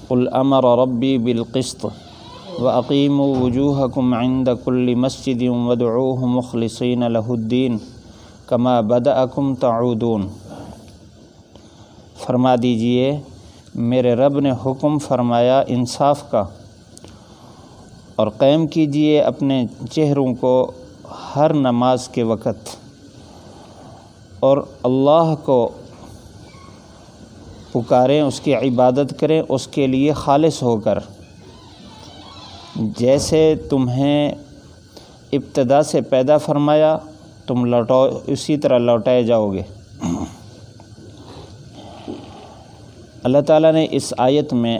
قل امر ربی بالقسط واقیموا وجوہکم عند کل مسجد وادعوہ مخلصین لہ الدین کما بدأکم تعودون۔ فرما دیجئے میرے رب نے حکم فرمایا انصاف کا، اور قائم کیجئے اپنے چہروں کو ہر نماز کے وقت، اور اللہ کو پکاریں، اس کی عبادت کریں اس کے لیے خالص ہو کر، جیسے تمہیں ابتدا سے پیدا فرمایا تم لوٹو اسی طرح لوٹائے جاؤ گے۔ اللہ تعالیٰ نے اس آیت میں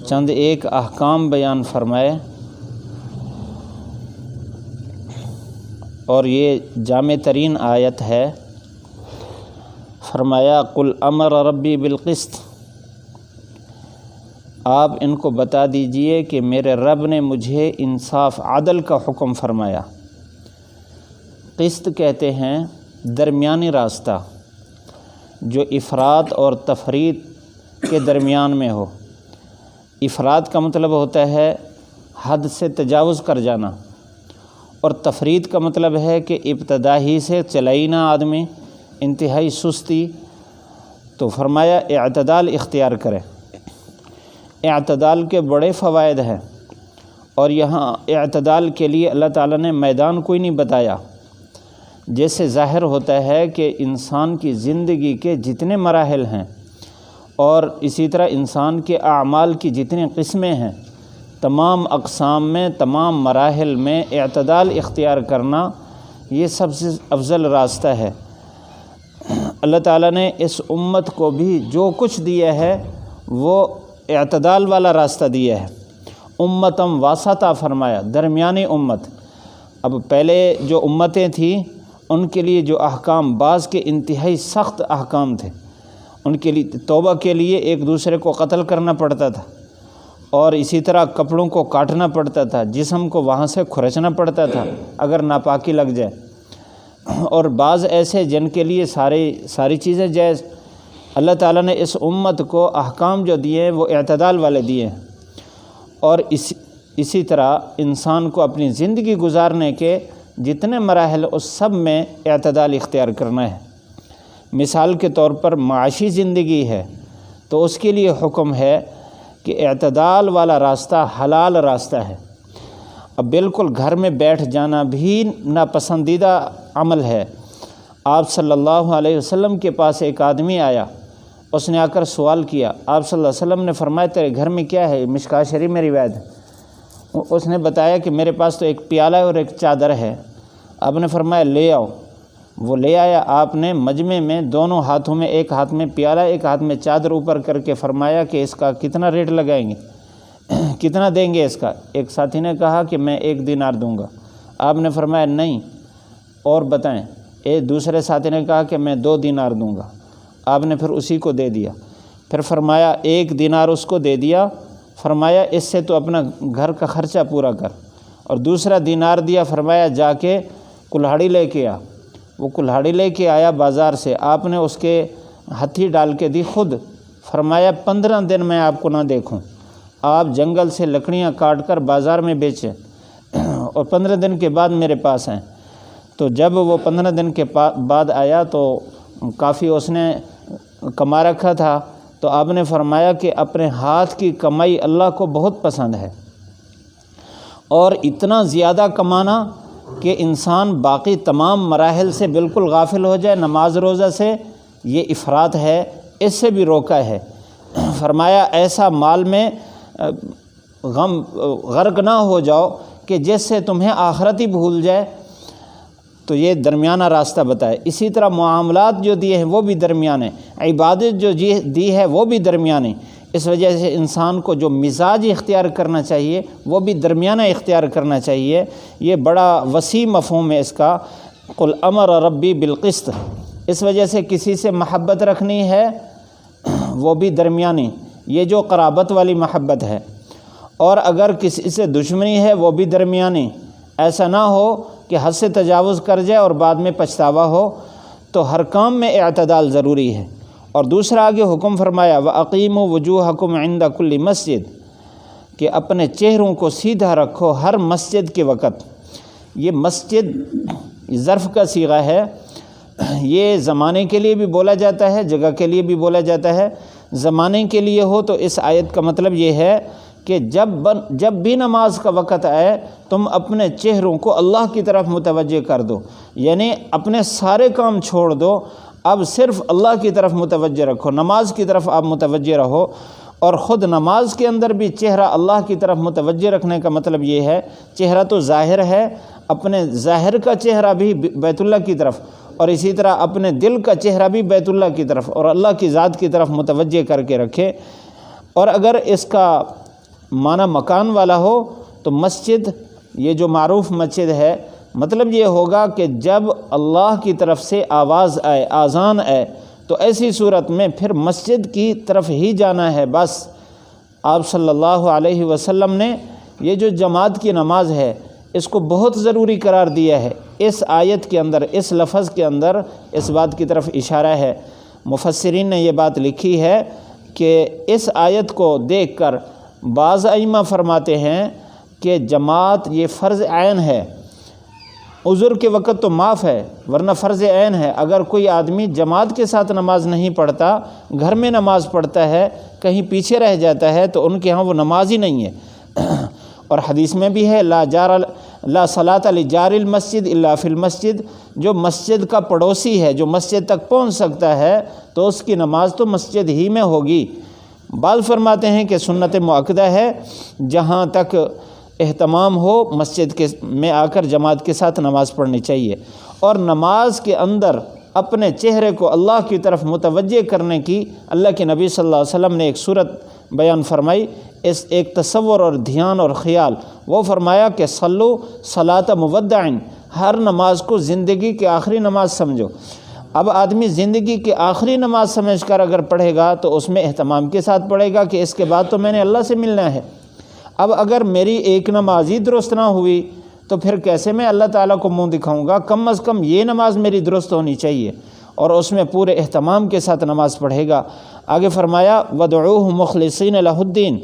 چند ایک احکام بیان فرمائے، اور یہ جامع ترین آیت ہے۔ فرمایا قل امر ربی بالقسط، آپ ان کو بتا دیجئے کہ میرے رب نے مجھے انصاف عدل کا حکم فرمایا۔ قسط کہتے ہیں درمیانی راستہ جو افراط اور تفریط کے درمیان میں ہو۔ افراط کا مطلب ہوتا ہے حد سے تجاوز کر جانا، اور تفریط کا مطلب ہے کہ ابتدا ہی سے چلائی نہ آدمی، انتہائی سستی۔ تو فرمایا اعتدال اختیار کرے۔ اعتدال کے بڑے فوائد ہیں، اور یہاں اعتدال کے لیے اللہ تعالیٰ نے میدان کوئی نہیں بتایا۔ جیسے ظاہر ہوتا ہے کہ انسان کی زندگی کے جتنے مراحل ہیں، اور اسی طرح انسان کے اعمال کی جتنی قسمیں ہیں، تمام اقسام میں، تمام مراحل میں اعتدال اختیار کرنا یہ سب سے افضل راستہ ہے۔ اللہ تعالیٰ نے اس امت کو بھی جو کچھ دیا ہے وہ اعتدال والا راستہ دیا ہے۔ امتم واسطہ فرمایا، درمیانی امت۔ اب پہلے جو امتیں تھیں ان کے لیے جو احکام بعض کے انتہائی سخت احکام تھے، ان کے لیے توبہ کے لیے ایک دوسرے کو قتل کرنا پڑتا تھا، اور اسی طرح کپڑوں کو کاٹنا پڑتا تھا، جسم کو وہاں سے کھرچنا پڑتا تھا اگر ناپاکی لگ جائے، اور بعض ایسے جن کے لیے ساری چیزیں جائز۔ اللہ تعالیٰ نے اس امت کو احکام جو دیے ہیں وہ اعتدال والے دیے ہیں، اور اسی طرح انسان کو اپنی زندگی گزارنے کے جتنے مراحل اس سب میں اعتدال اختیار کرنا ہے۔ مثال کے طور پر معاشی زندگی ہے تو اس کے لیے حکم ہے کہ اعتدال والا راستہ حلال راستہ ہے۔ اب بالکل گھر میں بیٹھ جانا بھی ناپسندیدہ عمل ہے۔ آپ صلی اللہ علیہ وسلم کے پاس ایک آدمی آیا، اس نے آ کر سوال کیا، آپ صلی اللہ علیہ وسلم نے فرمایا تیرے گھر میں کیا ہے؟ مشکوٰۃ شریف میں روایت ہے۔ اس نے بتایا کہ میرے پاس تو ایک پیالہ اور ایک چادر ہے۔ آپ نے فرمایا لے آؤ۔ وہ لے آیا۔ آپ نے مجمع میں دونوں ہاتھوں میں، ایک ہاتھ میں پیالہ ایک ہاتھ میں چادر اوپر کر کے فرمایا کہ اس کا کتنا ریٹ لگائیں گے، کتنا دیں گے اس کا؟ ایک ساتھی نے کہا کہ میں 1 دینار دوں گا۔ آپ نے فرمایا نہیں اور بتائیں۔ ایک دوسرے ساتھی نے کہا کہ میں 2 دینار دوں گا۔ آپ نے پھر اسی کو دے دیا۔ پھر فرمایا 1 دینار اس کو دے دیا، فرمایا اس سے تو اپنا گھر کا خرچہ پورا کر، اور دوسرا دینار دیا، فرمایا جا کے کلہاڑی لے کے آ۔ وہ کلہاڑی لے کے آیا بازار سے، آپ نے اس کے ہتھی ڈال کے دی خود، فرمایا 15 دن میں آپ کو نہ دیکھوں۔ آپ جنگل سے لکڑیاں کاٹ کر بازار میں بیچیں اور 15 دن کے بعد میرے پاس آئیں۔ تو جب وہ 15 دن کے بعد آیا تو کافی اس نے کما رکھا تھا، تو آپ نے فرمایا کہ اپنے ہاتھ کی کمائی اللہ کو بہت پسند ہے، اور اتنا زیادہ کمانا کہ انسان باقی تمام مراحل سے بالکل غافل ہو جائے، نماز روزہ سے، یہ افراط ہے، اس سے بھی روکا ہے۔ فرمایا ایسا مال میں غرق نہ ہو جاؤ کہ جس سے تمہیں آخرت ہی بھول جائے۔ تو یہ درمیانہ راستہ بتائے۔ اسی طرح معاملات جو دیے ہیں وہ بھی درمیانے، عبادت جو دی ہے وہ بھی درمیانے۔ اس وجہ سے انسان کو جو مزاج اختیار کرنا چاہیے وہ بھی درمیانہ اختیار کرنا چاہیے۔ یہ بڑا وسیع مفہوم ہے اس کا۔ قل امر ربی بالقسط، اس وجہ سے کسی سے محبت رکھنی ہے وہ بھی درمیانی، یہ جو قرابت والی محبت ہے، اور اگر کسی سے دشمنی ہے وہ بھی درمیانی۔ ایسا نہ ہو کہ حد سے تجاوز کر جائے اور بعد میں پچھتاوا ہو۔ تو ہر کام میں اعتدال ضروری ہے، اور دوسرا آگے حکم فرمایا وَأَقِیمُوا وُجُوهَکُمْ عِنْدَ كُلِّ مسجد، کہ اپنے چہروں کو سیدھا رکھو ہر مسجد کے وقت۔ یہ مسجد ظرف کا صیغہ ہے، یہ زمانے کے لیے بھی بولا جاتا ہے، جگہ کے لیے بھی بولا جاتا ہے۔ زمانے کے لیے ہو تو اس آیت کا مطلب یہ ہے کہ جب بھی نماز کا وقت آئے تم اپنے چہروں کو اللہ کی طرف متوجہ کر دو، یعنی اپنے سارے کام چھوڑ دو، اب صرف اللہ کی طرف متوجہ رکھو، نماز کی طرف آپ متوجہ رہو۔ اور خود نماز کے اندر بھی چہرہ اللہ کی طرف متوجہ رکھنے کا مطلب یہ ہے، چہرہ تو ظاہر ہے، اپنے ظاہر کا چہرہ بھی بیت اللہ کی طرف، اور اسی طرح اپنے دل کا چہرہ بھی بیت اللہ کی طرف اور اللہ کی ذات کی طرف متوجہ کر کے رکھے۔ اور اگر اس کا معنی مکان والا ہو تو مسجد، یہ جو معروف مسجد ہے، مطلب یہ ہوگا کہ جب اللہ کی طرف سے آواز آئے، آذان آئے، تو ایسی صورت میں پھر مسجد کی طرف ہی جانا ہے بس۔ آپ صلی اللہ علیہ وسلم نے یہ جو جماعت کی نماز ہے اس کو بہت ضروری قرار دیا ہے۔ اس آیت کے اندر، اس لفظ کے اندر اس بات کی طرف اشارہ ہے۔ مفسرین نے یہ بات لکھی ہے کہ اس آیت کو دیکھ کر بعض ائمہ فرماتے ہیں کہ جماعت یہ فرض عین ہے، عذر کے وقت تو معاف ہے ورنہ فرض عین ہے۔ اگر کوئی آدمی جماعت کے ساتھ نماز نہیں پڑھتا، گھر میں نماز پڑھتا ہے، کہیں پیچھے رہ جاتا ہے تو ان کے ہاں وہ نماز ہی نہیں ہے۔ اور حدیث میں بھی ہے لا صلاۃ لجار المسجد الا فی المسجد، جو مسجد کا پڑوسی ہے، جو مسجد تک پہنچ سکتا ہے تو اس کی نماز تو مسجد ہی میں ہوگی۔ بعض فرماتے ہیں کہ سنت مؤکدہ ہے، جہاں تک اہتمام ہو مسجد میں آ کر جماعت کے ساتھ نماز پڑھنی چاہیے۔ اور نماز کے اندر اپنے چہرے کو اللہ کی طرف متوجہ کرنے کی اللہ کے نبی صلی اللہ علیہ وسلم نے ایک صورت بیان فرمائی، اس ایک تصور اور دھیان اور خیال۔ وہ فرمایا کہ صلو صلاۃ مودع، ہر نماز کو زندگی کی آخری نماز سمجھو۔ اب آدمی زندگی کی آخری نماز سمجھ کر اگر پڑھے گا تو اس میں اہتمام کے ساتھ پڑھے گا کہ اس کے بعد تو میں نے اللہ سے ملنا ہے۔ اب اگر میری ایک نماز ہی درست نہ ہوئی تو پھر کیسے میں اللہ تعالیٰ کو منہ دکھاؤں گا؟ کم از کم یہ نماز میری درست ہونی چاہیے، اور اس میں پورے اہتمام کے ساتھ نماز پڑھے گا۔ آگے فرمایا وَادْعُوهُ مُخْلِصِينَ لَهُ الدِّينَ،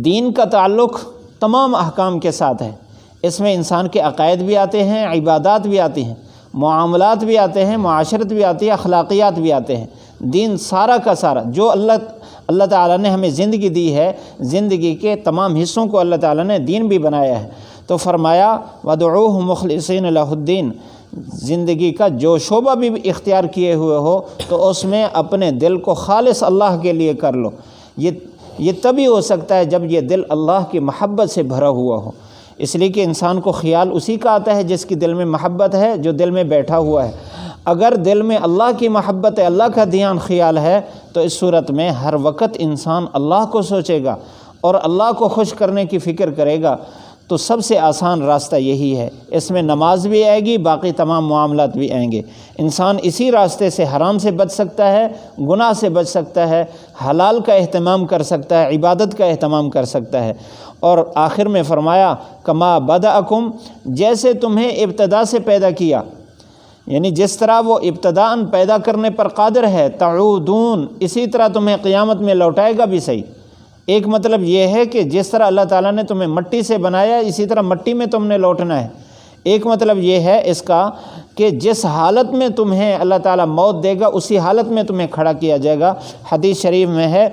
دین کا تعلق تمام احکام کے ساتھ ہے۔ اس میں انسان کے عقائد بھی آتے ہیں، عبادات بھی آتی ہیں، معاملات بھی آتے ہیں، معاشرت بھی آتی ہے، اخلاقیات بھی آتے ہیں۔ دین سارا کا سارا جو اللہ تعالیٰ نے ہمیں زندگی دی ہے، زندگی کے تمام حصوں کو اللہ تعالیٰ نے دین بھی بنایا ہے۔ تو فرمایا وَادْعُوهُ مُخْلِصِينَ لَهُ الدِّينَ، زندگی کا جو شعبہ بھی اختیار کیے ہوئے ہو تو اس میں اپنے دل کو خالص اللہ کے لیے کر لو۔ یہ تبھی ہو سکتا ہے جب یہ دل اللہ کی محبت سے بھرا ہوا ہو، اس لیے کہ انسان کو خیال اسی کا آتا ہے جس کی دل میں محبت ہے، جو دل میں بیٹھا ہوا ہے۔ اگر دل میں اللہ کی محبت ہے، اللہ کا دھیان خیال ہے، تو اس صورت میں ہر وقت انسان اللہ کو سوچے گا اور اللہ کو خوش کرنے کی فکر کرے گا۔ تو سب سے آسان راستہ یہی ہے، اس میں نماز بھی آئے گی، باقی تمام معاملات بھی آئیں گے۔ انسان اسی راستے سے حرام سے بچ سکتا ہے، گناہ سے بچ سکتا ہے، حلال کا اہتمام کر سکتا ہے، عبادت کا اہتمام کر سکتا ہے۔ اور آخر میں فرمایا کما بدأکم، جیسے تمہیں ابتدا سے پیدا کیا، یعنی جس طرح وہ ابتداءً پیدا کرنے پر قادر ہے، تعودون، اسی طرح تمہیں قیامت میں لوٹائے گا بھی صحیح۔ ایک مطلب یہ ہے کہ جس طرح اللہ تعالیٰ نے تمہیں مٹی سے بنایا اسی طرح مٹی میں تم نے لوٹنا ہے۔ ایک مطلب یہ ہے اس کا کہ جس حالت میں تمہیں اللہ تعالیٰ موت دے گا اسی حالت میں تمہیں کھڑا کیا جائے گا۔ حدیث شریف میں ہے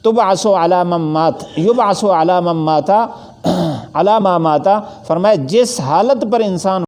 تبعث علی من مات یبعث علی من مات علی ما مات، فرمایا جس حالت پر انسان